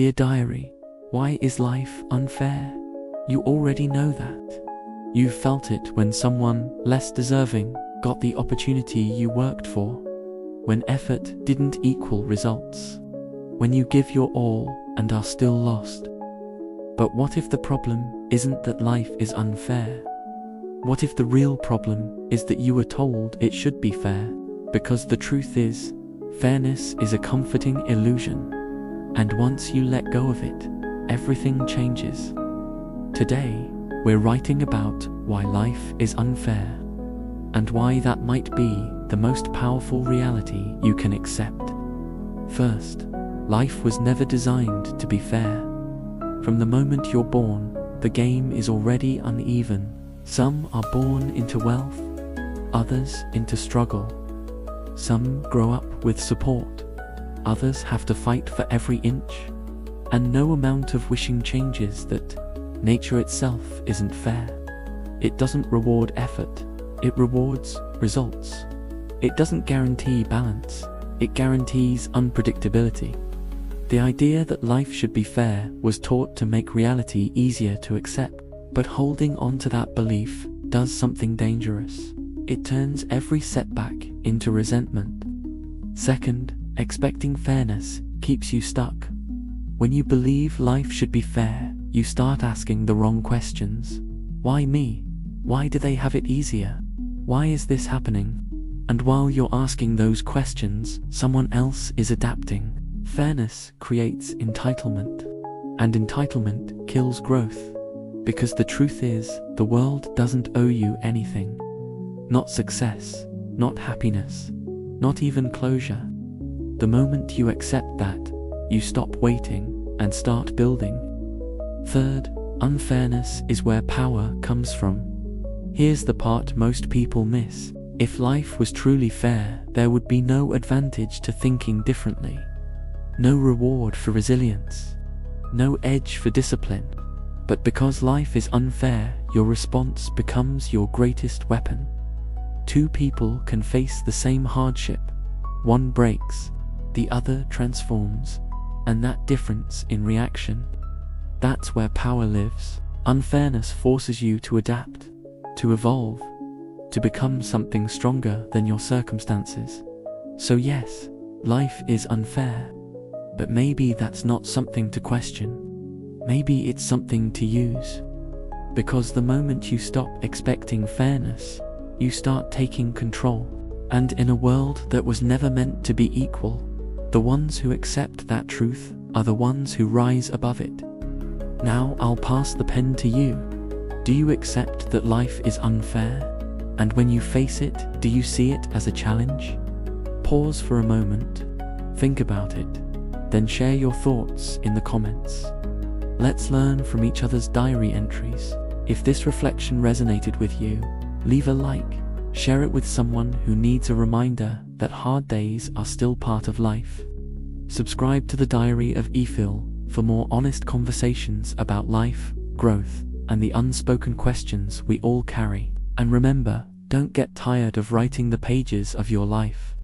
Dear diary, why is life unfair? You already know that. You've felt it when someone less deserving got the opportunity you worked for, when effort didn't equal results, when you give your all and are still lost. But what if the problem isn't that life is unfair? What if the real problem is that you were told it should be fair? Because the truth is, fairness is a comforting illusion, and once you let go of it, everything changes. Today, we're writing about why life is unfair, and why that might be the most powerful reality you can accept. First, life was never designed to be fair. From the moment you're born, the game is already uneven. Some are born into wealth, others into struggle. Some grow up with support, others have to fight for every inch. And no amount of wishing changes that nature itself isn't fair. It doesn't reward effort, it rewards results. It doesn't guarantee balance, it guarantees unpredictability. The idea that life should be fair was taught to make reality easier to accept, but holding on to that belief does something dangerous. It turns every setback into resentment. Second, expecting fairness keeps you stuck. When you believe life should be fair, you start asking the wrong questions. Why me? Why do they have it easier? Why is this happening? And while you're asking those questions, someone else is adapting. Fairness creates entitlement, and entitlement kills growth. Because the truth is, the world doesn't owe you anything. Not success, not happiness, not even closure. The moment you accept that, you stop waiting and start building. Third, unfairness is where power comes from. Here's the part most people miss. If life was truly fair, there would be no advantage to thinking differently. No reward for resilience. No edge for discipline. But because life is unfair, your response becomes your greatest weapon. Two people can face the same hardship. One breaks, the other transforms. And that difference in reaction, that's where power lives. Unfairness forces you to adapt, to evolve, to become something stronger than your circumstances. So yes, life is unfair, but maybe that's not something to question. Maybe it's something to use. Because the moment you stop expecting fairness, you start taking control. And in a world that was never meant to be equal, the ones who accept that truth are the ones who rise above it. Now I'll pass the pen to you. Do you accept that life is unfair? And when you face it, do you see it as a challenge? Pause for a moment, think about it, then share your thoughts in the comments. Let's learn from each other's diary entries. If this reflection resonated with you, leave a like, share it with someone who needs a reminder that hard days are still part of life. Subscribe to the Diary of Efil for more honest conversations about life, growth, and the unspoken questions we all carry. And remember, don't get tired of writing the pages of your life.